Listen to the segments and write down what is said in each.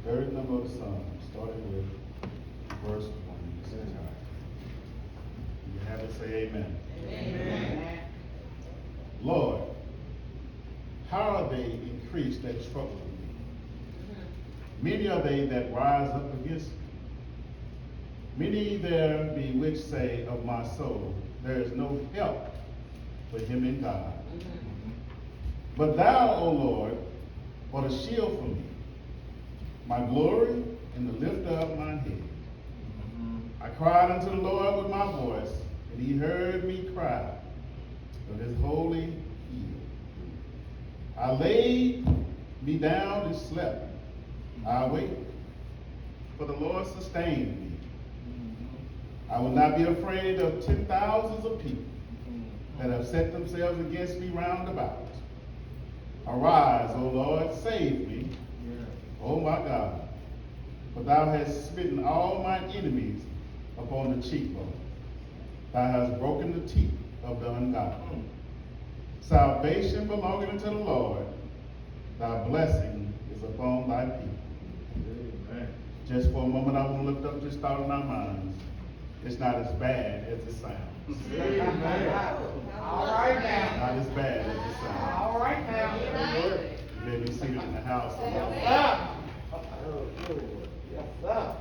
third number of the Psalm, starting with verse 1. You have it, say amen. Amen. Lord, how are they increased that trouble me? Many are they that rise up against me. Many there be which say of my soul, there is no help for him in God. But thou, O Lord, art a shield for me, my glory and the lifter of mine head. I cried unto the Lord with my voice, and he heard me cry of his holy hill. I laid me down and slept. I awaked, for the Lord sustained me. I will not be afraid of 10,000s of people that have set themselves against me round about. Arise, O Lord, save me, O my God. For thou hast smitten all mine enemies upon the cheekbone. Thou hast broken the teeth of the ungodly. Salvation belongeth unto the Lord. Thy blessing is upon thy people. Amen. Just for a moment, I want to lift up this thought in our minds. It's not as bad as it sounds. Amen. All right now. Not as bad as it sounds. All right now. You may be seated in the house. Yes, sir.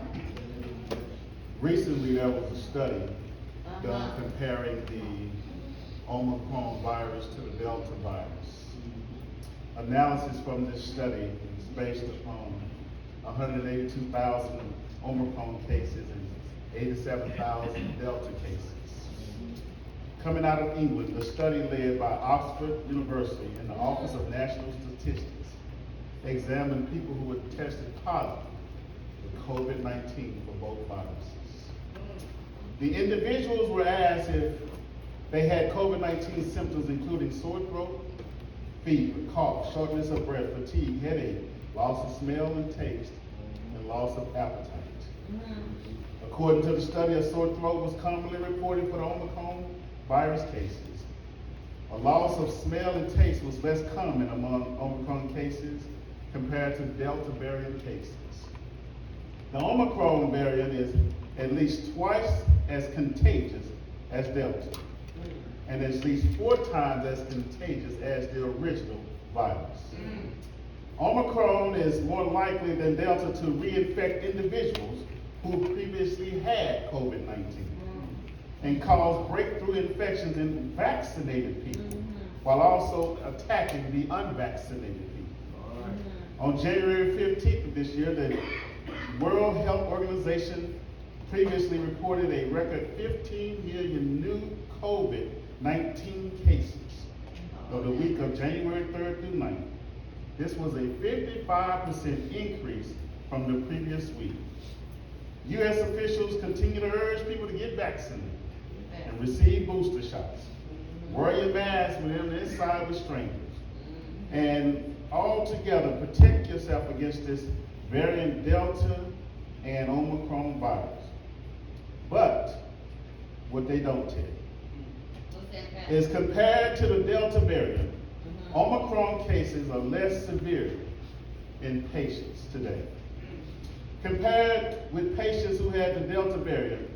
Recently, there was a study done comparing the Omicron virus to the Delta virus. Analysis from this study is based upon 182,000 Omicron cases and 87,000 Delta cases. Coming out of England, the study led by Oxford University and the Office of National Statistics examined people who were tested positive with COVID-19 for both viruses. The individuals were asked if they had COVID-19 symptoms including sore throat, fever, cough, shortness of breath, fatigue, headache, loss of smell and taste, and loss of appetite. According to the study, a sore throat was commonly reported for the Omicron virus cases. A loss of smell and taste was less common among Omicron cases compared to Delta variant cases. The Omicron variant is at least twice as contagious as Delta, and at least 4 times as contagious as the original virus. Omicron is more likely than Delta to reinfect individuals who previously had COVID-19 and cause breakthrough infections in vaccinated people while also attacking the unvaccinated people. On January 15th of this year, the World Health Organization previously reported a record 15 million new COVID-19 cases for the week of January 3rd through 9th. This was a 55% increase from the previous week. U.S. officials continue to urge people to get vaccinated and receive booster shots. Wear your mask when you're inside with strangers. And altogether, protect yourself against this variant Delta and Omicron virus. But what they don't tell you is compared to the Delta variant, Omicron cases are less severe in patients today. Compared with patients who had the Delta variant,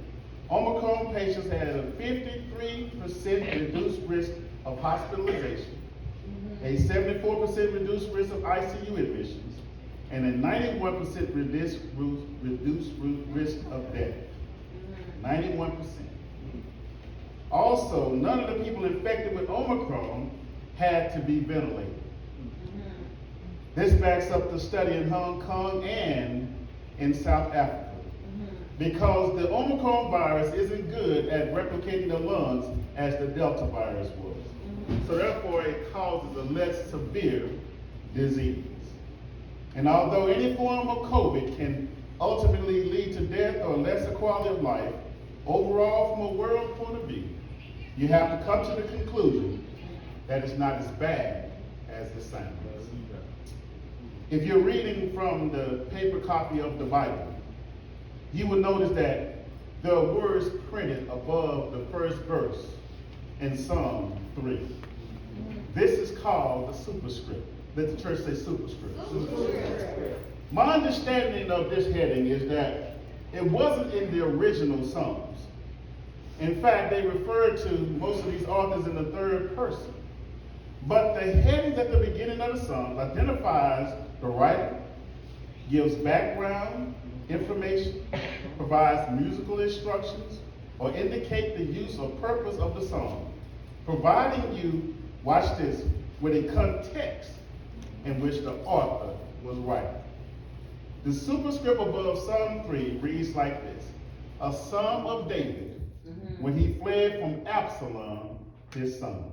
Omicron patients had a 53% reduced risk of hospitalization, a 74% reduced risk of ICU admissions, and a 91% reduced risk of death. 91%. Also, none of the people infected with Omicron had to be ventilated. This backs up the study in Hong Kong and in South Africa. Because the Omicron virus isn't good at replicating the lungs as the Delta virus was. So therefore, it causes a less severe disease. And although any form of COVID can ultimately lead to death or lesser quality of life, overall, from a world point of view, you have to come to the conclusion that it's not as bad as it sounds. If you're reading from the paper copy of the Bible, you will notice that there are words printed above the first verse in Psalm 3. This is called the superscript. Let the church say superscript. Superscript. My understanding of this heading is that it wasn't in the original Psalms. In fact, they refer to most of these authors in the third person. But the heading at the beginning of the Psalms identifies the writer, gives background information, provides musical instructions, or indicate the use or purpose of the song, providing you, watch this, with a context in which the author was writing. The superscript above Psalm 3 reads like this: a psalm of David when he fled from Absalom, his son.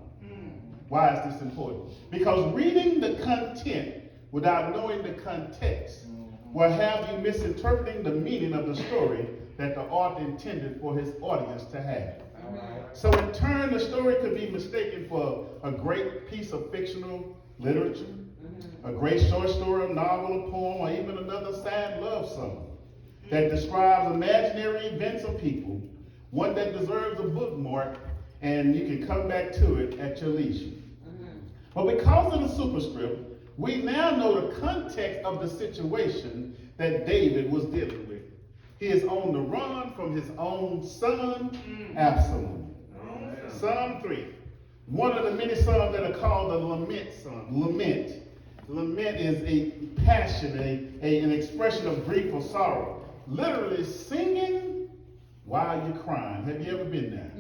Why is this important? Because reading the content without knowing the context will have you misinterpreting the meaning of the story that the author intended for his audience to have. So in turn, the story could be mistaken for a great piece of fictional literature, a great short story, a novel, a poem, or even another sad love song that describes imaginary events or people, one that deserves a bookmark, and you can come back to it at your leisure. But because of the superscript, we now know the context of the situation that David was dealing with. He is on the run from his own son, Absalom. Psalm 3, one of the many psalms that are called the lament psalm. Lament is a passion, an expression of grief or sorrow. Literally singing while you're crying. Have you ever been there?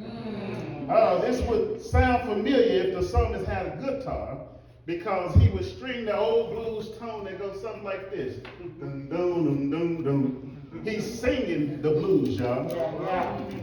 This would sound familiar if the psalmist had a guitar, because he would string the old blues tone that goes something like this. Dun, dun, dun, dun, dun. He's singing the blues, y'all.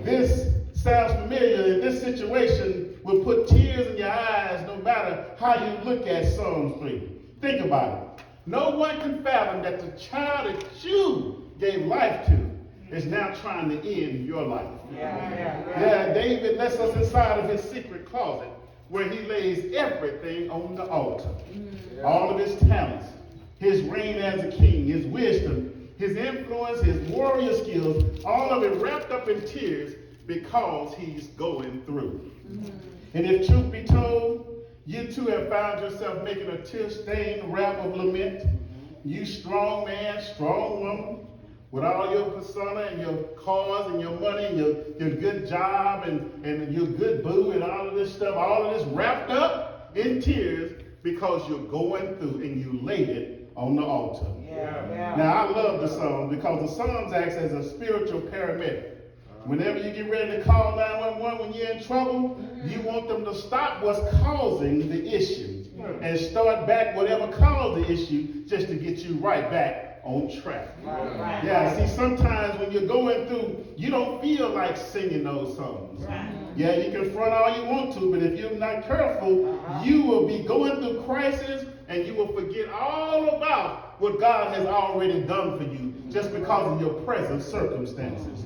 This sounds familiar, and this situation will put tears in your eyes no matter how you look at Psalms 3. Think about it. No one can fathom that the child that you gave life to is now trying to end your life. David lets us inside of his secret closet where he lays everything on the altar. All of his talents, his reign as a king, his wisdom, his influence, his warrior skills, all of it wrapped up in tears because he's going through. And if truth be told, you too have found yourself making a tear-stained rap of lament. You strong man, strong woman, with all your persona and your cars and your money and your good job and your good boo and all of this stuff, all of this wrapped up in tears because you're going through and you laid it on the altar. Now, I love the Psalms because the Psalms acts as a spiritual paramedic. Whenever you get ready to call 911 when you're in trouble, you want them to stop what's causing the issue and start back whatever caused the issue just to get you right back on track. See, sometimes when you're going through, you don't feel like singing those songs. Yeah, you can front all you want to, but if you're not careful, you will be going through crisis and you will forget all about what God has already done for you just because of your present circumstances.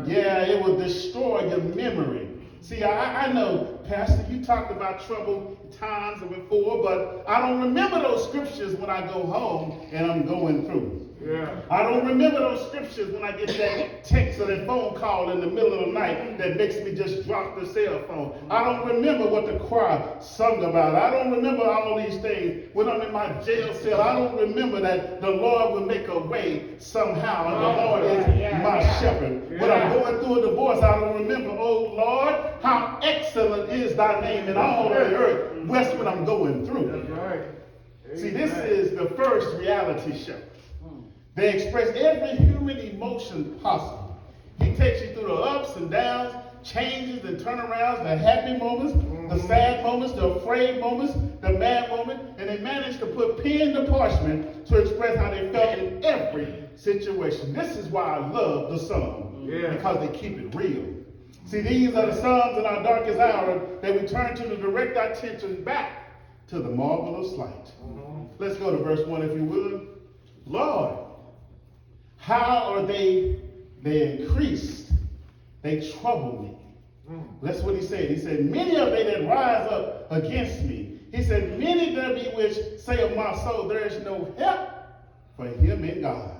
It will destroy your memory. See, I know, Pastor, you talked about trouble times before, but I don't remember those scriptures when I go home and I'm going through. I don't remember those scriptures when I get that text or that phone call in the middle of the night that makes me just drop the cell phone. I don't remember what the choir sung about. I don't remember all these things when I'm in my jail cell. I don't remember that the Lord will make a way somehow and the Lord is my shepherd. When I'm going through a divorce, I don't remember, oh Lord, how excellent is thy name in all of the earth. That's when I'm going through. See, this is the first reality show. They express every human emotion possible. He takes you through the ups and downs, changes and turnarounds, the happy moments, the sad moments, the afraid moments, the mad moment, and they managed to put pen to parchment to express how they felt in every situation. This is why I love the Psalm, because they keep it real. See, these are the Psalms in our darkest hour that we turn to direct our attention back to the marvelous light. Let's go to verse 1 if you would. Lord, how are they increased? They trouble me. That's what he said. He said, many are they that rise up against me. He said, many there be which say of my soul, there is no help for him in God.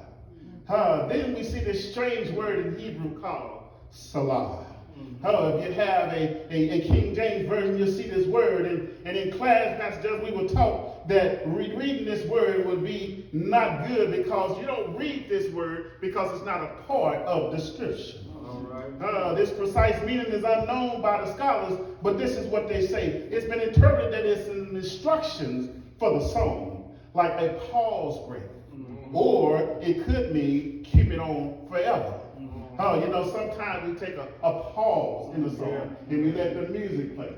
Then we see this strange word in Hebrew called salah. If you have a King James version, you'll see this word. And in class, that's just we were taught that reading this word would be not good because you don't read this word because it's not a part of the scripture. This precise meaning is unknown by the scholars, but this is what they say. It's been interpreted that it's an instructions for the song, like a pause break. Or it could mean keep it on forever. Sometimes we take a pause in the song and we let the music play.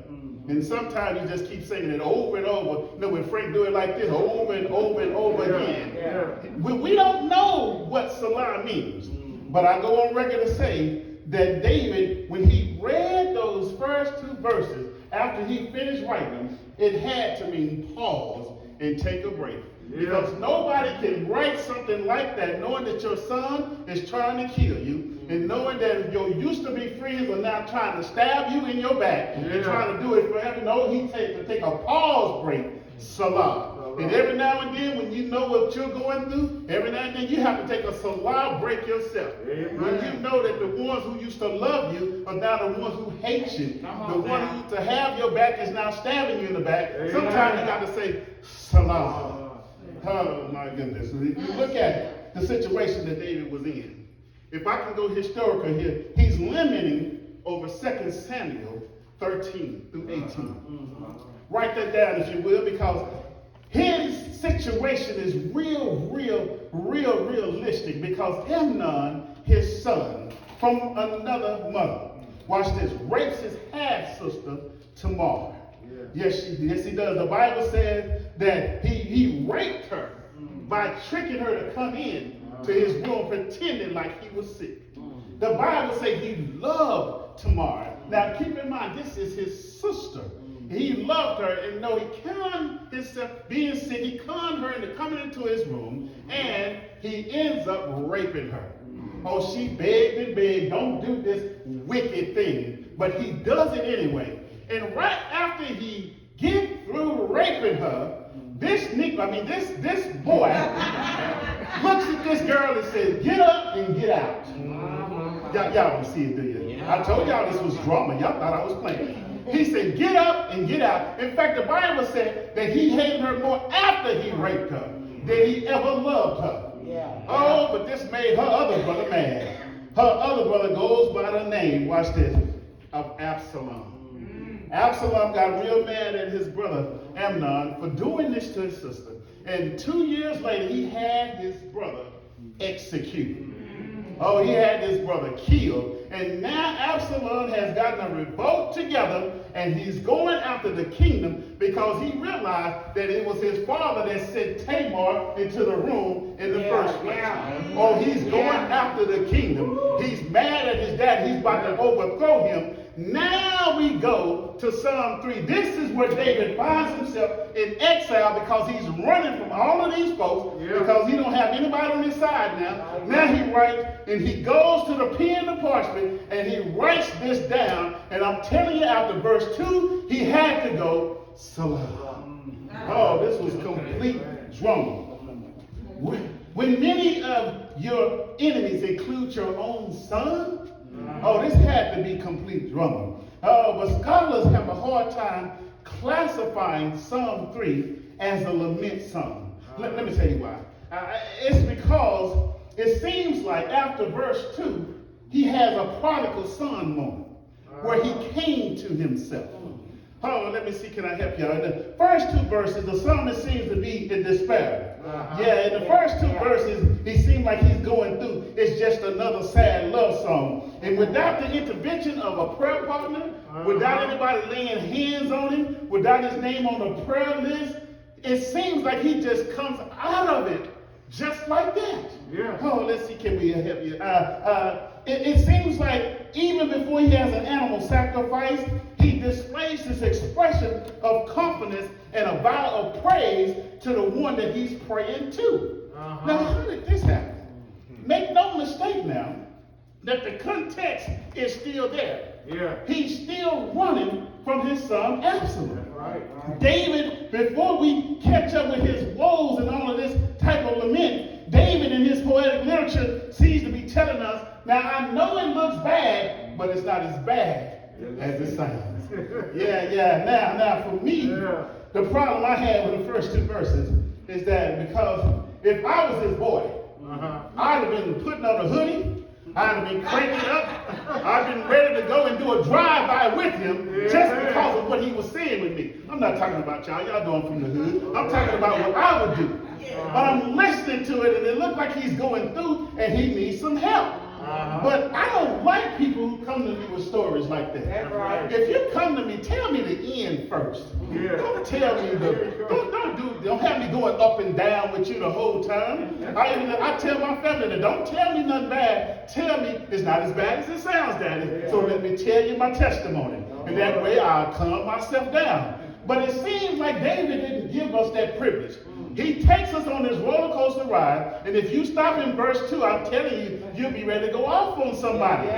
And sometimes you just keep singing it over and over. When Frank do it like this, over and over and over again. We don't know what Salah means. But I go on record to say that David, when he read those first two verses, after he finished writing them, it had to mean pause and take a break. Because nobody can write something like that knowing that your son is trying to kill you and knowing that your used to be friends are now trying to stab you in your back and trying to do it forever. No, he takes to take a pause break, Salah. And every now and then when you know what you're going through, every now and then you have to take a Salah break yourself. When you know that the ones who used to love you are now the ones who hate you. The one who used to have your back is now stabbing you in the back. Sometimes you got to say Salah. Oh my goodness. If you look at the situation that David was in, if I can go historical here, he's lamenting over 2 Samuel 13 through 18. Write that down if you will, because his situation is realistic, because Amnon, his son, from another mother, watch this, rapes his half-sister Tamar. Yes, he does. The Bible says that he raped her by tricking her to come in to his room, pretending like he was sick. The Bible says he loved Tamar. Now, keep in mind, this is his sister. He loved her, and no, he conned himself, being sick, he conned her into coming into his room, and he ends up raping her. Oh, she begged and begged, don't do this wicked thing, but he does it anyway. And right after he gets through raping her, this boy looks at this girl and says, get up and get out. Y'all don't see it, do you? I told y'all this was drama. Y'all thought I was playing. He said, get up and get out. In fact, the Bible said that he hated her more after he raped her than he ever loved her. Oh, but this made her other brother mad. Her other brother goes by the name, watch this, of Absalom. Absalom got real mad at his brother Amnon for doing this to his sister. And 2 years later, he had his brother executed. Oh, he had his brother killed. And now Absalom has gotten a revolt together, and he's going after the kingdom because he realized that it was his father that sent Tamar into the room in the first place. Oh, he's going after the kingdom. He's mad at his dad. He's about to overthrow him. Now we go to Psalm 3. This is where David finds himself in exile because he's running from all of these folks because he don't have anybody on his side now. Now he writes, and he goes to the pen and parchment, and he writes this down. And I'm telling you, after verse 2, he had to go, Salah. Oh, this was complete drama. When many of your enemies include your own son, oh, this had to be complete drama. But scholars have a hard time classifying Psalm 3 as a lament psalm. Let me tell you why. It's because it seems like after verse 2, he has a prodigal son moment where he came to himself. Oh, let me see, can I help you out? In the first two verses, the psalmist seems to be in despair. In the first two verses, he seems like he's going through. It's just another sad love song. And without the intervention of a prayer partner, without anybody laying hands on him, without his name on the prayer list, it seems like he just comes out of it just like that. Oh, let's see, can we help you? It seems like even before he has an animal sacrifice, he displays this expression of confidence and a vow of praise to the one that he's praying to. Now, how did this happen? Make no mistake now that the context is still there. He's still running from his son Absalom. David, before we catch up with his woes and all of this type of lament, David in his poetic literature seems to be telling us Now I know it looks bad, but it's not as bad as it sounds. Yeah. Now for me, the problem I had with the first two verses is that because if I was his boy, I'd have been putting on a hoodie, I'd have been cranking up, I'd been ready to go and do a drive-by with him just because of what he was saying with me. I'm not talking about y'all doing from the hood. I'm talking about what I would do. But I'm listening to it and it looked like he's going through and he needs some help. But I don't like people who come to me with stories like that. That's right. If you come to me, tell me the end first. Don't tell me don't have me going up and down with you the whole time. I tell my family that don't tell me nothing bad. Tell me it's not as bad as it sounds, Daddy. So let me tell you my testimony. And that way I'll calm myself down. But it seems like David didn't give us that privilege. He takes us on this roller coaster ride, and if you stop in verse 2, I'm telling you, you'll be ready to go off on somebody.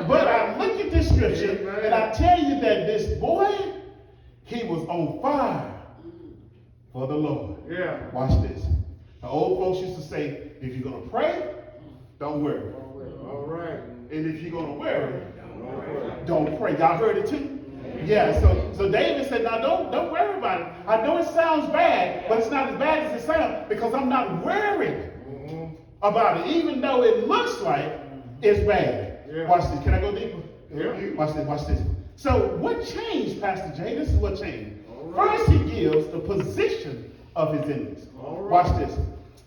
But I look at this scripture, and I tell you that this boy, he was on fire for the Lord. Watch this. The old folks used to say, if you're going to pray, don't worry. All right. And if you're going to worry, don't pray. Y'all heard it too? Yeah, so David said, now don't worry about it. I know it sounds bad, but it's not as bad as it sounds because I'm not worried about it, even though it looks like it's bad. Watch this. Can I go deeper? Watch this. So what changed, Pastor Jay? This is what changed. First, he gives the position of his enemies. Watch this.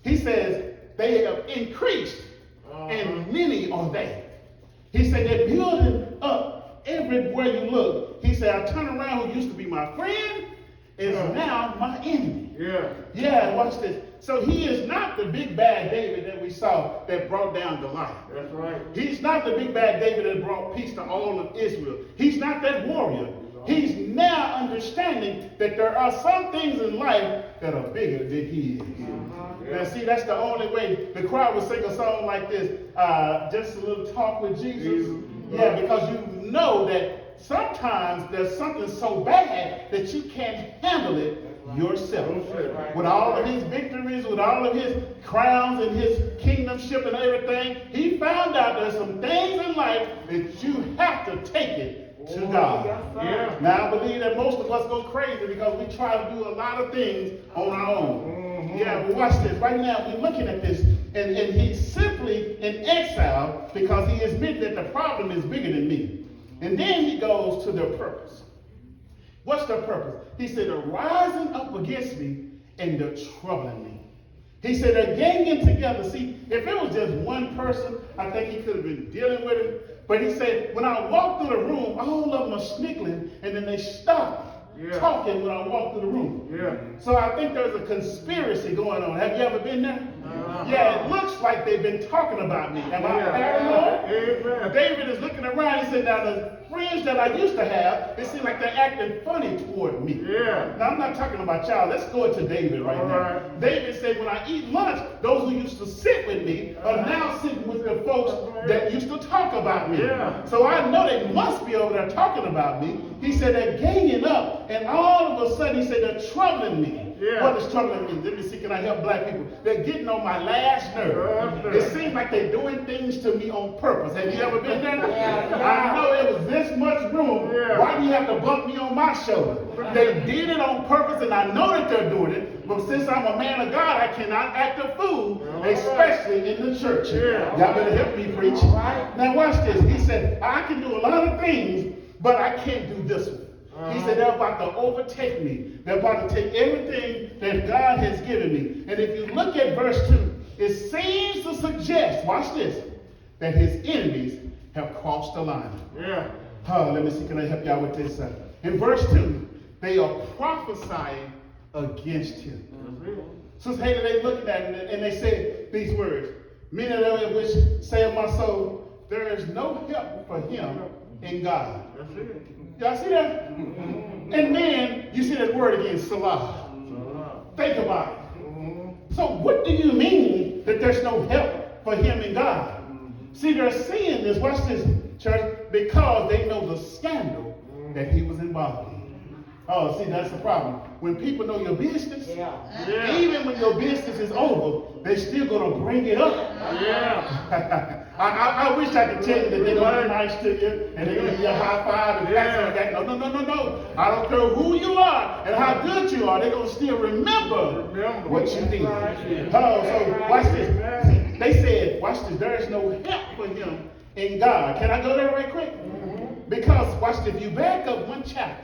He says, they have increased, and many are they. He said, they're building up everywhere you look. He said, I turn around who used to be my friend is now my enemy. Yeah, watch this. So he is not the big bad David that we saw that brought down Goliath. That's right. He's not the big bad David that brought peace to all of Israel. He's not that warrior. He's now understanding that there are some things in life that are bigger than he is. Now see, that's the only way. The crowd would sing a song like this, just a little talk with Jesus. Yeah, because you know that sometimes there's something so bad that you can't handle it yourself. With all of his victories, with all of his crowns and his kingdomship and everything, he found out there's some things in life that you have to take it to God. Now I believe that most of us go crazy because we try to do a lot of things on our own. Yeah, but watch this. Right now we're looking at this and he's simply in exile because he admits that the problem is bigger than me. And then he goes to their purpose. What's their purpose? He said, they're rising up against me and they're troubling me. He said, they're ganging together. See, if it was just one person, I think he could have been dealing with it. But he said, when I walk through the room, all of them are snickling and then they stop talking when I walk through the room. So I think there's a conspiracy going on. Have you ever been there? Yeah, it looks like they've been talking about me. Am I paranoid? David is looking around. He said, now the friends that I used to have, it seems like they're acting funny toward me. Now I'm not talking about y'all. Let's go to David right now. David said, when I eat lunch, those who used to sit with me are now sitting with the folks that used to talk about me. So I know they must be over there talking about me. He said, they're ganging up, and all of a sudden he said, they're troubling me. What is troubling me? Let me see, can I help black people? They're getting on my last nerve. It seems like they're doing things to me on purpose. Have you ever been there? I know it was this much room. Why do you have to bump me on my shoulder? They did it on purpose, and I know that they're doing it. But since I'm a man of God, I cannot act a fool, especially in the church. Y'all better help me preach. Now watch this. He said, I can do a lot of things, but I can't do this one. He said, they're about to overtake me. They're about to take everything that God has given me. And if you look at verse 2, it seems to suggest, watch this, that his enemies have crossed the line. Let me see, can I help y'all with this? In verse 2, they are prophesying against him. So hey, they looking at him and they say these words, many of them which say of my soul, there is no help for him in God. Y'all see that? And then you see that word again, Salah. Think about it. So what do you mean that there's no help for him in God? See, they're seeing this, watch this, church, because they know the scandal that he was involved in. Oh, see, that's the problem. When people know your business, Yeah. even when your business is over, they still gonna bring it up. Yeah. I wish I could tell you that they're gonna be nice to you and they're gonna give you a high five and pat you on the back. No. I don't care who you are and how good you are, they're gonna still remember what you did. Oh, so watch this. They said, watch this, there is no help for him in God. Can I go there right quick? Because, watch this, if you back up one chapter,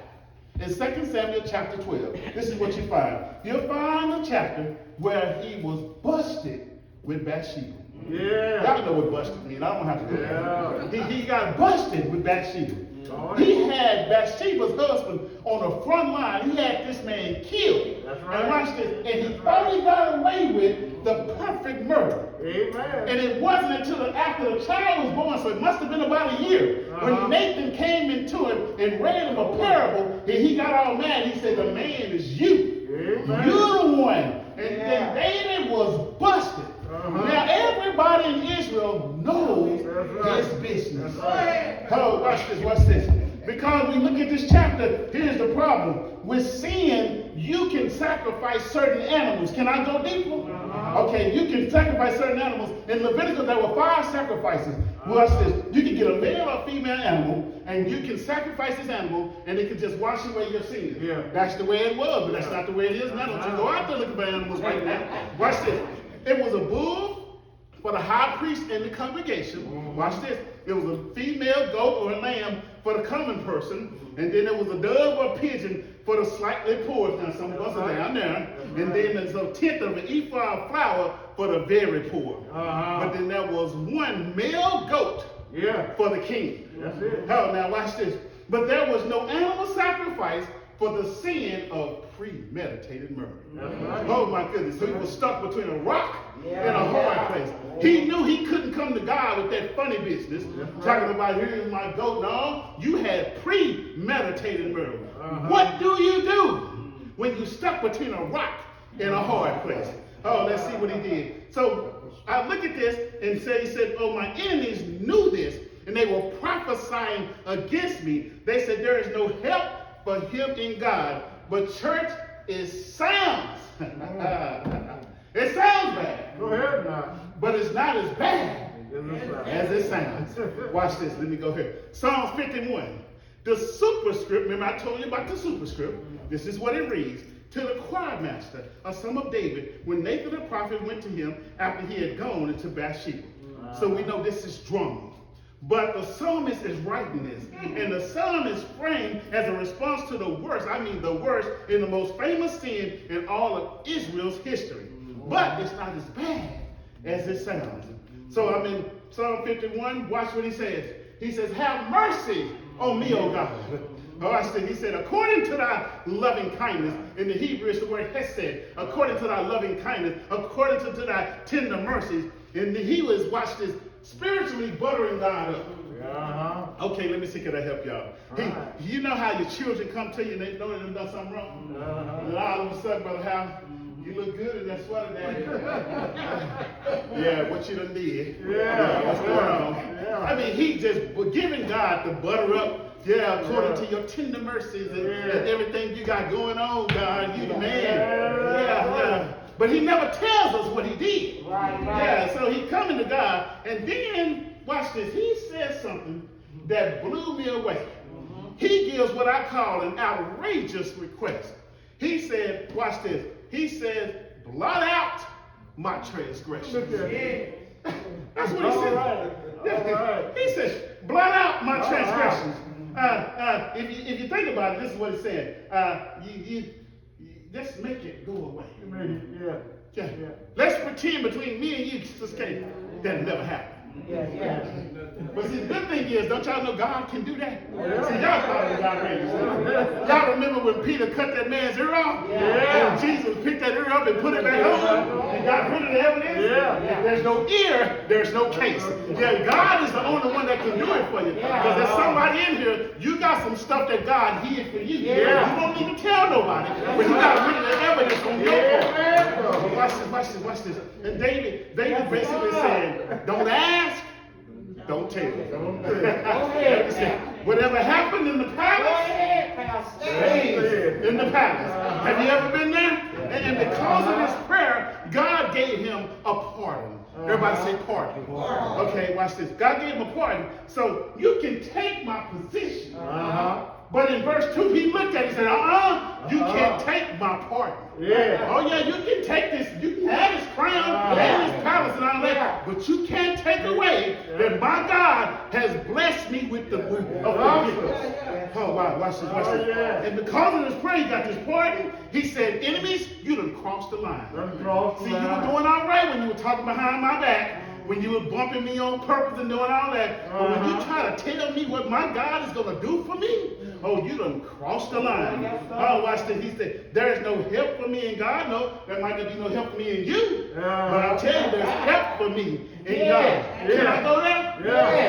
in 2 Samuel chapter 12, this is what you find. You'll find a chapter where he was busted with Bathsheba. Yeah. Y'all know what busted means. I don't have to go there. He got busted with Bathsheba. Oh, He had Bathsheba's husband on the front line. He had this man killed. That's right. And watch this. And he only got away with the perfect murder. Amen. And it wasn't until after the child was born, so it must have been about a year, when Nathan came into him and read him a parable, and he got all mad. He said, the man is you. Amen. You're the one. And then David was busted. Now everybody in Israel knows his business. Oh, watch this. Because we look at this chapter, here's the problem. With sin, you can sacrifice certain animals. Can I go deeper? Okay, you can sacrifice certain animals. In Leviticus, there were 5 sacrifices. Watch this. You can get a male or female animal, and you can sacrifice this animal, and it can just wash away your sins. Yeah. That's the way it was, but that's not the way it is now. Don't you go out there looking for animals right now. Watch this. It was a bull for the high priest and the congregation. Watch this. It was a female goat or a lamb for the common person. And then there was a dove or a pigeon for the slightly poor. Now some of us are down there. And then there's a tenth of an ephah of flour for the very poor. But then there was one male goat for the king. That's it. Oh, now watch this. But there was no animal sacrifice for the sin of premeditated murder. That's right. Oh my goodness. So he was stuck between a rock and a hard place. He knew he couldn't come to God with that funny business, talking about here's my goat. No, you had premeditated murder. What do you do when you stuck between a rock and a hard place? Oh, let's see what he did. So I look at this and he said, oh, my enemies knew this, and they were prophesying against me. They said there is no help for him in God, but church, it sounds it sounds bad. Go ahead now. But it's not as bad as it sounds. Watch this. Let me go here. Psalms 51. The superscript, remember I told you about the superscript. This is what it reads. To the choir master, a son of David, when Nathan the prophet went to him after he had gone into Bathsheba. So we know this is drama. But the psalmist is writing this. And the psalm is framed as a response to the worst. I mean the worst in the most famous sin in all of Israel's history. But it's not as bad as it sounds. So I'm in Psalm 51. Watch what he says. He says, have mercy on me, O God. He said, according to thy loving kindness, in the Hebrew is the word hesed, according to thy loving kindness, according to thy tender mercies. And he was, watch this, spiritually buttering God up. Okay, let me see, can I help y'all? You know how your children come to you and they know they've done something wrong? And all of a sudden, Brother Hal, you look good in that sweater, Daddy. Yeah, what you done did. What's going on? I mean, he just was giving God the butter up. Yeah, according to your tender mercies and everything you got going on, God, you the man. But he never tells us what he did. Yeah, so he coming to God, and then, watch this, he says something that blew me away. He gives what I call an outrageous request. He said, watch this, he said, blot out my transgression. That's what he said. He said, blot out my transgressions. If you think about it, this is what he said. Let's make it go away. Let's pretend between me and you, Sister Kate, that it never happened. But see, the good thing is, don't y'all know God can do that? See, y'all thought it was outrageous. Y'all remember when Peter cut that man's ear off? And Jesus picked that ear up and put it back on and got rid of the evidence? If there's no ear, there's no case. Yeah, God is the only one that can do it for you. Because there's somebody in here, you got some stuff that God hid for you. You don't need to tell nobody. But he got rid of the evidence from your part. Watch this. And David basically said, don't ask, don't tell. Whatever happened in the palace, Stayed in the palace. Have you ever been there? And because of this prayer, God gave him a pardon. Everybody say pardon. Okay, watch this. God gave him a pardon. So you can take my position. But in verse 2, he looked at it and said, you can't take my pardon. Oh yeah, you can take this, you can have his crown and his palace and all that, but you can't take away that my God has blessed me with the forgiveness. Oh wow, watch this, watch this. And because of this prayer, he got this pardon. He said, enemies, you done crossed the line. See, you were doing all right when you were talking behind my back, when you were bumping me on purpose and doing all that. But when you try to tell me what my God is going to do for me, oh, you done crossed the line. Oh, watch this. He said, there is no help for me in God. No, there might not be no help for me in you. But I tell you, there's help for me in God. Can I go there?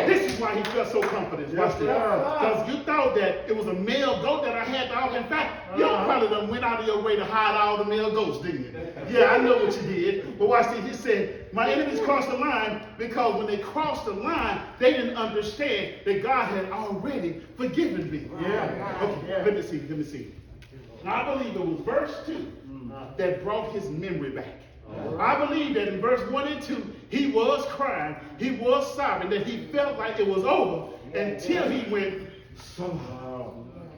This is why he felt so confident. Watch this. Because you thought that it was a male goat that I had to offer. In fact, you probably done went out of your way to hide all the male goats, didn't you? Yeah, I know what you did. But watch this. He said, my enemies crossed the line because when they crossed the line, they didn't understand that God had already forgiven me. Okay, let me see. Now, I believe it was verse 2 that brought his memory back. I believe that in verse 1 and 2, he was crying, he was sobbing, that he felt like it was over until he went,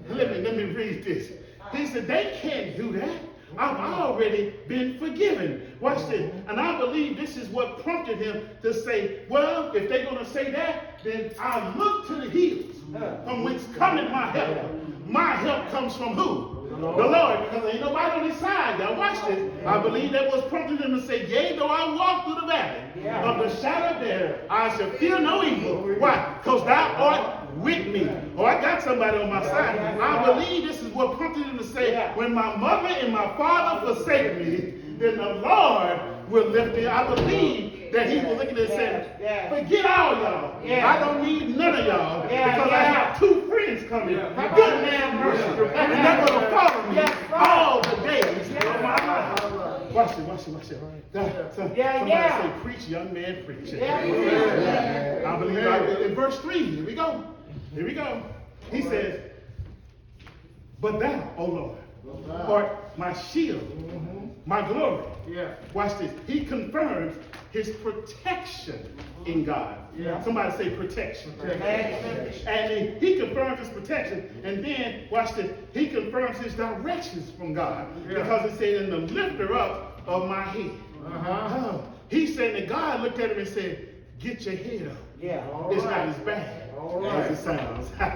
let me read this. He said, they can't do that. I've already been forgiven. Watch this. And I believe this is what prompted him to say, well, if they're going to say that, then I look to the hills from whence cometh my help. My help comes from who? The Lord, because ain't nobody on his side. Now watch this. I believe that was prompting him to say, yea, though I walk through the valley of the shadow of death, I shall fear no evil. Why? Because thou art with me. Oh, I got somebody on my side. I believe this is what prompted him to say, when my mother and my father forsake me, then the Lord will lift me. I believe that he was looking at and saying, forget all y'all. I don't need none of y'all because I have two friends coming. Good man, mercy. And they're going to follow me all the days of my life. Watch it. Somebody say, preach, young man, preach. I believe in verse 3, here we go. He says, but thou, O Lord, art my shield, my glory. Watch this. He confirms his protection in God. Somebody say protection. And he confirms his protection. And then, watch this, he confirms his directions from God. Because it said, in the lifter up of my head. He said that God looked at him and said, get your head up. It's not as bad as it sounds. I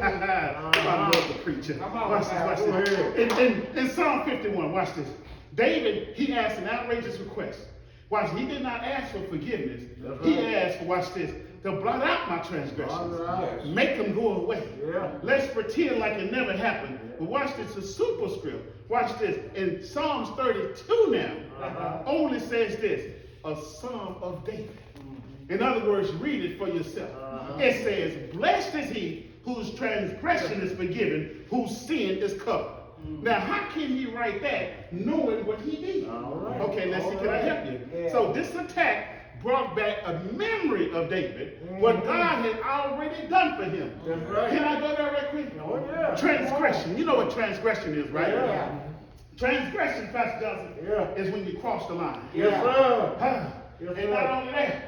love the preacher. Watch this. In Psalm 51, watch this. David, he asked an outrageous request. Watch, he did not ask for forgiveness. He asked, watch this, to blot out my transgressions. Make them go away. Let's pretend like it never happened. But watch this, the superscript. Watch this. In Psalms 32 now, only says this, a psalm of David. In other words, read it for yourself. It says, blessed is he whose transgression is forgiven, whose sin is covered. Now, how can he write that knowing what he did? Okay, let's see, can I help you? So this attack brought back a memory of David, what God had already done for him. Can I go there right quick? Transgression. You know what transgression is, right? Transgression, Pastor Johnson, is when you cross the line. And not only that,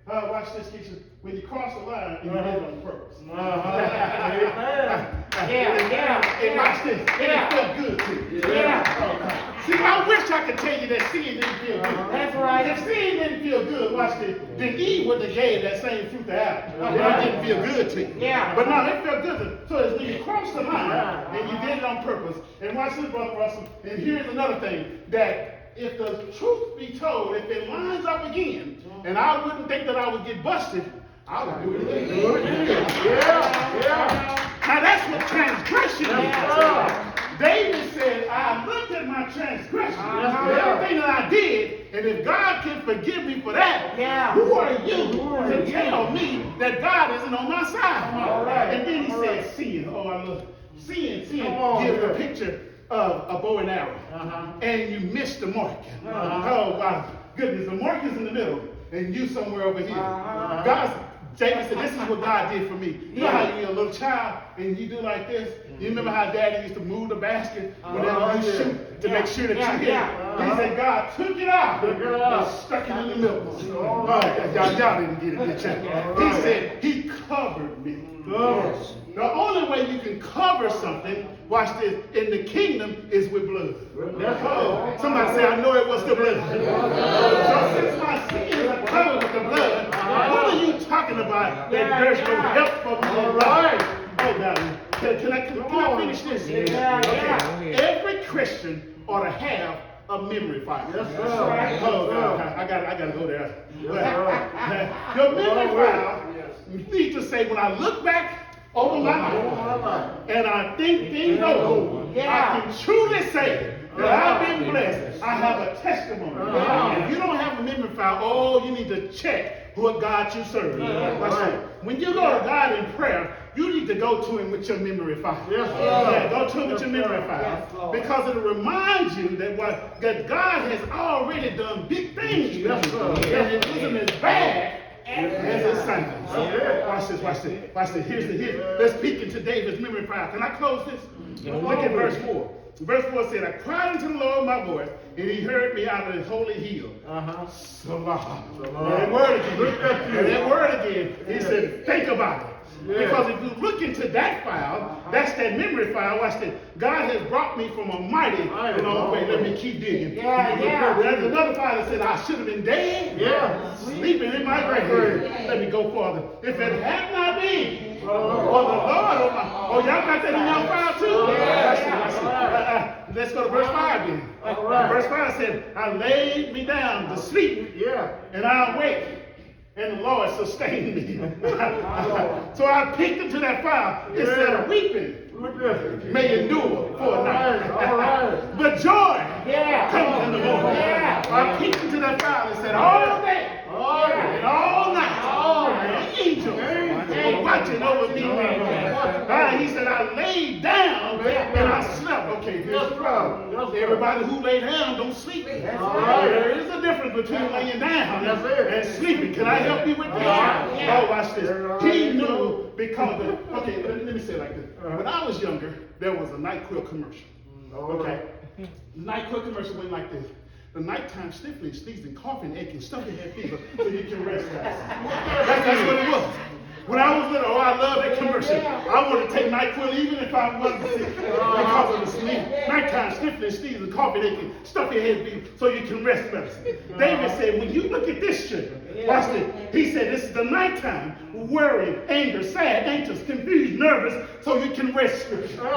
watch this, teacher. When you cross the line, you did it on purpose. And watch this. It felt good to you. See, I wish I could tell you that sin didn't feel good. That's right. If sin didn't feel good, watch this, then Eve would have gave that same fruit to Adam. It didn't feel good to you. But no, it felt good. So it's when you cross the line, and you did it on purpose. And watch this, Brother Russell. And here's another thing, that if the truth be told, if it lines up again, and I wouldn't think that I would get busted, I would do it again. Now that's what transgression is. David said, I looked at my transgression, everything that I did, and if God can forgive me for that, who are you to tell me that God isn't on my side? And then he said, sin. Oh, I love sin. Sin gives a picture of a bow and arrow, and you missed the mark. Oh, my goodness, the mark is in the middle, and you somewhere over here. David said, this is what God did for me. You know how you're a little child and you do like this? You remember how Daddy used to move the basket whenever you shoot to make sure that you hit it? He said, God took it out and stuck it in the middle. All right, y'all didn't get it, did you? He said, he covered me. The only way you can cover something, watch this, in the kingdom is with blood. Somebody say, I know it was the blood. So since my sins are covered with the blood, what are you talking about that there's no help for me? All right. Oh, darling. Can I finish this? Okay. Every Christian ought to have a memory file. Yes, sir. Oh, God. I gotta go there. Your memory file, you need to say, when I look back over my life and I think things over, I can truly say that I've been blessed. I have a testimony. If you don't have a memory file, you need to check what God you serve. When you go to God in prayer, you need to go to him with your memory file. Go to him with your memory file. Because it'll remind you that God has already done big things for you. And it isn't as bad as it sounds. Watch this. Let's peek into David's memory file. Can I close this? Look at verse 4. Verse 4 said, I cried unto the Lord my voice, and he heard me out of his holy hill. Salah. That word again. He said, think about it. Because if you look into that file, that's that memory file. Watch this. God has brought me from a mighty long way. Let me keep digging. There's another file that said I should have been dead, sleeping in my grave. Let me go further. If it had not been for the Lord, y'all got that in your file too? Let's go to verse 5 again. Verse 5 said, I laid me down to sleep, and I awake. And the Lord sustained me. So I peeked into that file. It said, weeping may endure for a night. But joy comes in the morning. I peeked into that file and said, all day and all night, the angels were watching over me. He said, I laid down and I slept. Okay, here's the problem. Everybody who lay down don't sleep. There is a difference between laying down and sleeping. Can I help you with this? Watch this. He knew because let me say it like this. When I was younger, there was a NyQuil commercial. Okay? NyQuil commercial went like this. The nighttime sniffling, sneezing, coughing, aching, stuffy head fever, so you can rest. That's what it was. When I was little, I loved that commercial. I wanted to take NyQuil even if I wasn't sick because of the sleep. Nighttime sniffling, sneezing, coughing, aching, stuffy head fever, so you can rest medicine. David said, when you look at this shit, watch this. He said, this is the nighttime, worry, anger, sad, anxious, confused, nervous, so you can rest spiritually.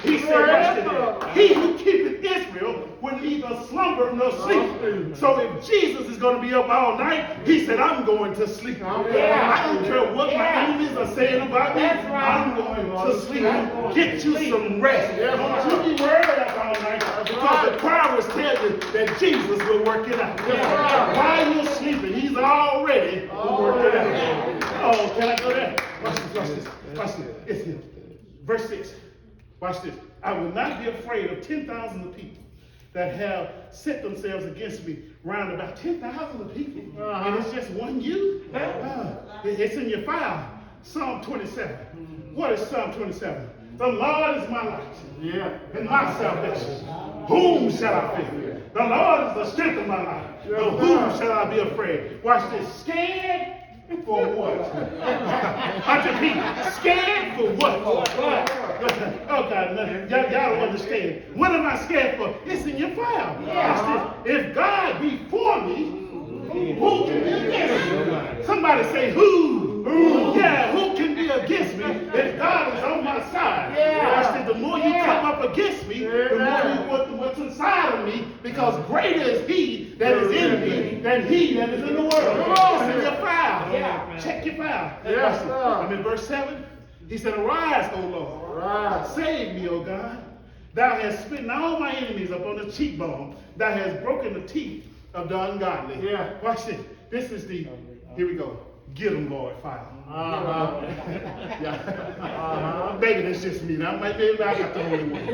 He said, he who keepeth Israel will neither slumber nor sleep. So if Jesus is going to be up all night, he said, I'm going to sleep. I don't care what my enemies are saying about me. I'm going to sleep. Get you some rest. Don't you be worried about all night, because the choir was telling you that Jesus will work it out. While you're sleeping, he's already worked it out. Oh, can I go there? Watch this. It's him. Verse 6. Watch this. I will not be afraid of 10,000 of people that have set themselves against me. Round about 10,000 of people. And it's just one you? It's in your file. Psalm 27. What is Psalm 27? The Lord is my light and my salvation. Whom shall I fear? The Lord is the strength of my life. Of whom shall I be afraid? Watch this. Scared for what? I repeat, scared for what? Oh God, y'all don't understand. What am I scared for? It's in your file. Watch this. If God be for me, who can be against me? Somebody say, who? Yeah, who can be against me if God is on my side? Watch this. The more you come up against me, the more you what's inside of me, because greater is he that is in me than he that is in the world. It's in your file. Check your file. I'm in verse 7. He said, arise, O Lord. Save me, O God. Thou hast smitten all my enemies up on the cheekbone. Thou hast broken the teeth of the ungodly. Watch this. This is the, here we go. Get them, Lord, file. Maybe that's just me. Now, maybe I got the only one.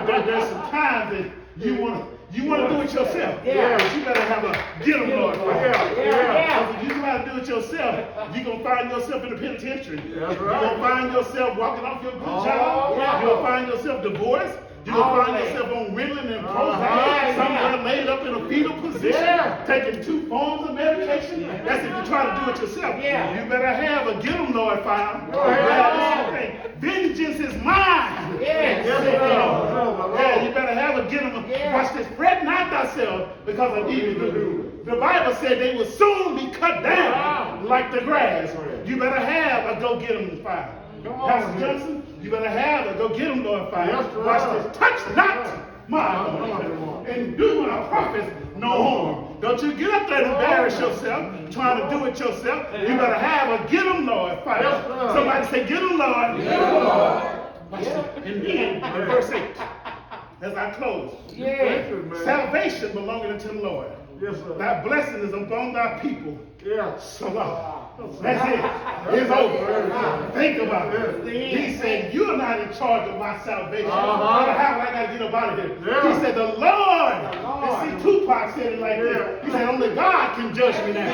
But there's some times that you want to, You want to do it yourself. Yeah. But you better have a get 'em Lord fire. Yeah. Because if you try to do it yourself, you're going to find yourself in the penitentiary. That's You're right. going to find yourself walking off your good Oh, job. yeah. You're going to find yourself divorced. You're going to find yourself on Ritalin and Prozac, somewhere laid up in a fetal position, taking 2 forms of medication. That's if you try to do it yourself. You better have a get 'em Lord fire. Vengeance is mine. Yeah, you better have a get 'em. Watch this. Fret not thyself because of evil doers. The Bible said they will soon be cut down like the grass. You better have a go get 'em fire. Pastor Johnson, you better have a go get 'em Lord fire. Watch this. Touch not my anointing and do my prophets no harm. Don't you get up there and embarrass yourself trying to do it yourself. You better have a get 'em Lord fire. Somebody say get 'em Lord. Get 'em Lord. Watch this. And then in verse 8, as I close, salvation belonging unto the Lord. Yes, sir. Thy blessing is upon thy people. Yeah. Salah. That's it. It's over. Think about it. He said, you're not in charge of my salvation. How I got to get up out of here? He said, the Lord. And see, Tupac said it like this. He said, only God can judge me now.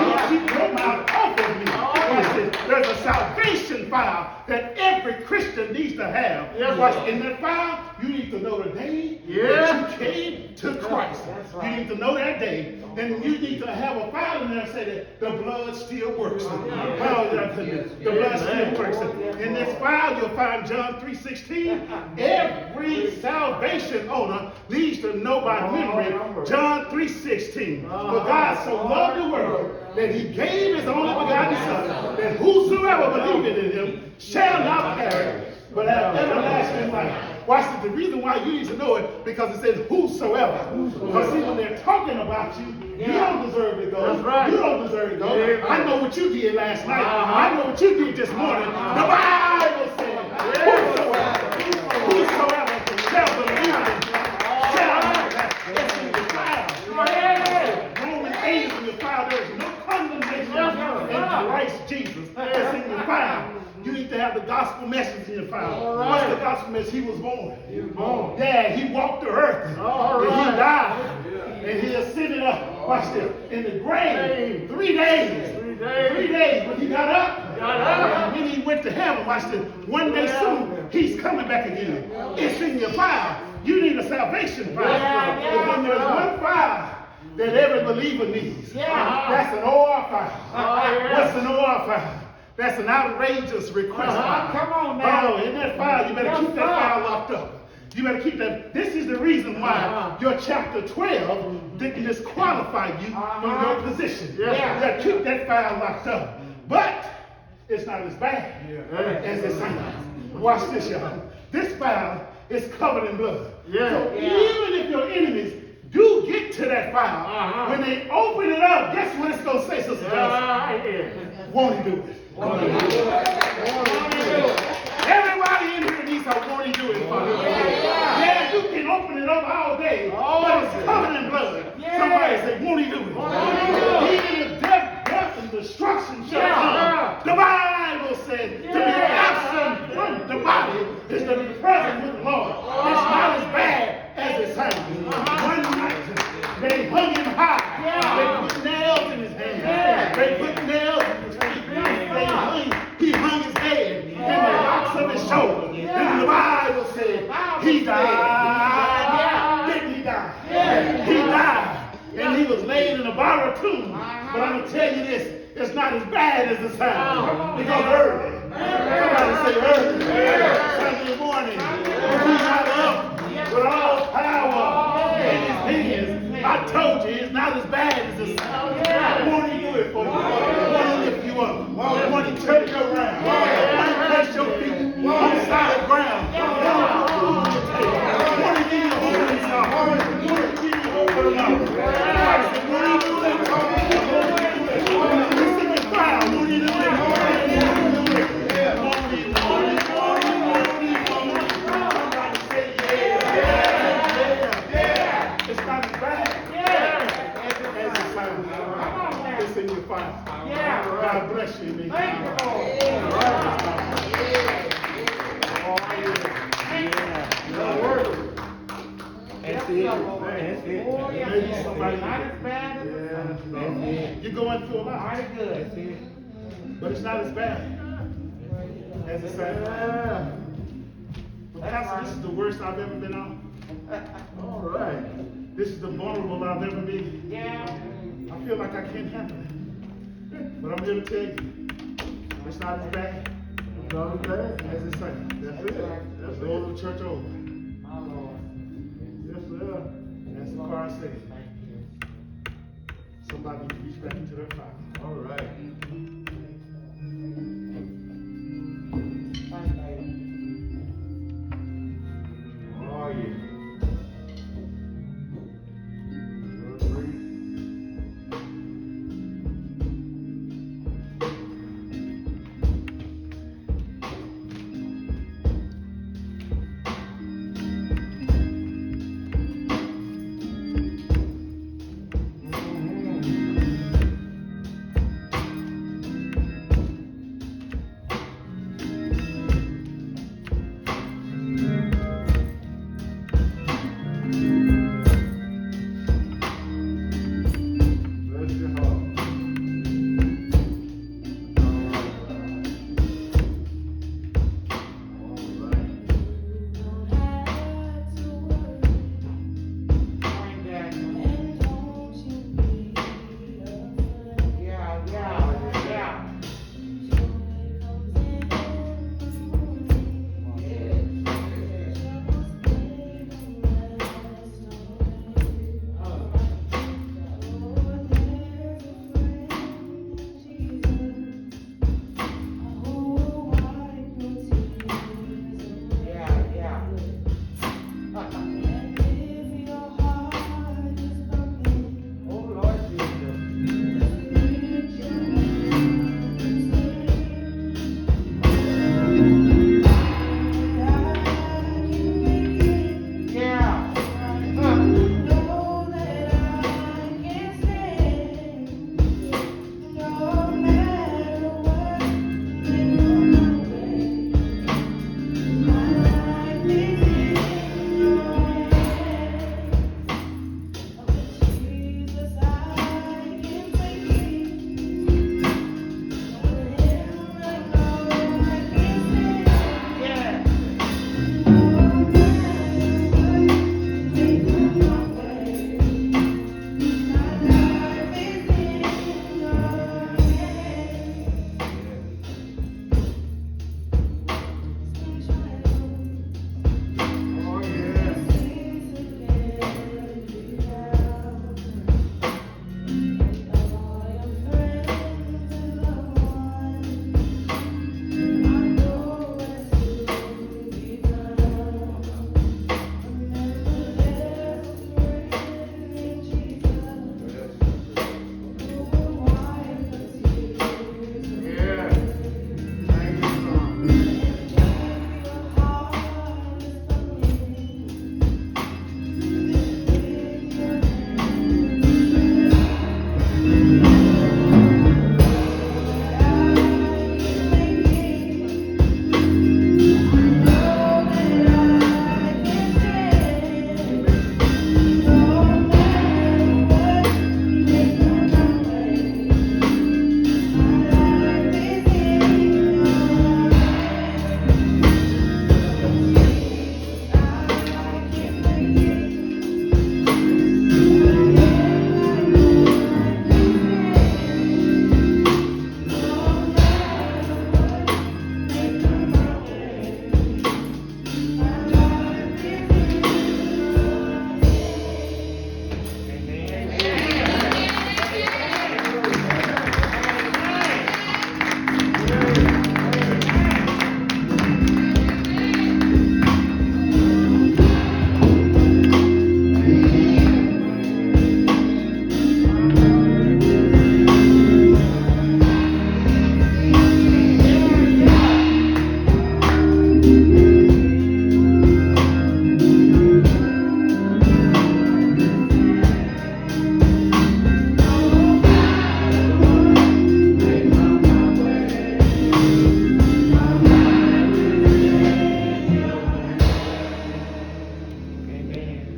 You keep your mouth off of me. Watch this. There's a salvation file that every Christian needs to have. Watch, in that file, you need to know the day that you came to Christ. You need to know that day. And you need to have a file in there and say that the blood still works. The blood still works. In this file, you'll find John 3:16. Every salvation owner needs to know by memory John 3:16. For God so loved the world that he gave his only begotten Son, that whosoever believeth in him shall not perish, but have everlasting life. Watch this. The reason why you need to know it, because it says whosoever. Because see, when they're talking about you, you don't deserve to go. That's right. You don't deserve to go. I know what you did last night. I know what you did this morning. The Bible says, whosoever shall believe in shall not perish. It's in the file. Romans 8 is in the file. There is no condemnation in Christ Jesus. It's in the file. You need to have the gospel message in your file. What's the gospel message? He was born. He was born. Yeah, he walked the earth. And he died. And he ascended up. Watch this. In the grave. 3 days. 3 days. But he got up. And then he went to heaven. Watch this. One day soon, he's coming back again. It's in your file. You need a salvation file. But then there's one file that every believer needs. That's an OR file. What's an OR file? That's an outrageous request file. Come on now. Oh, in that file, you better keep that file locked up. You better keep that. This is the reason why your chapter 12 didn't disqualify you from your position. You gotta keep that file locked up. But it's not as bad as it seems. Watch this, y'all. This file is covered in blood. So even if your enemies do get to that file, when they open it up, guess what it's gonna say, Sister Johnson? Won't he do it? Everybody in here needs a won't he do it for you. Yeah, you can open it up all day, but it's covered in blood. Somebody say, won't he do it? Even if death and destruction shall come, the Bible says to be absent from the body is to be present with the Lord. It's not as bad as it sounds. One night, they hung him high. They put nails in his hands. They put nails in his feet. He hung his head in the rocks of his shoulder. And the Bible said he died. Didn't he die? He died. And he was laid in a borrowed tomb. But I'm going to tell you this, it's not as bad as it sounds. Because early. Somebody say early. Sunday morning. He got up with all power in his hands. I told you, it's not as bad as it sounds. Won't he do it for you? Won't he lift you up? Won't he turn you around? Won't he place your feet on solid ground? Won't he give you a holy song? Won't he give you a holy song? Won't he do it? It's in the crowd. Won't he do it? Somebody say yeah. That's it. That's it. Oh, yeah. Maybe somebody- Not as bad as Yeah, some. that's it. You're going through a lot, Mighty good. That's it. but it's not as bad as it sounds. Yeah. Pastor, this is the worst I've ever been on. All right. This is the vulnerable I've ever been. Yeah. I feel like I can't handle it. But I'm here to tell you, it's not as bad Not bad. as it sounds. That's it. The That's door of it. the church over. My Lord. Yes, sir. As the choir says, Thank you. somebody reach back into their fire.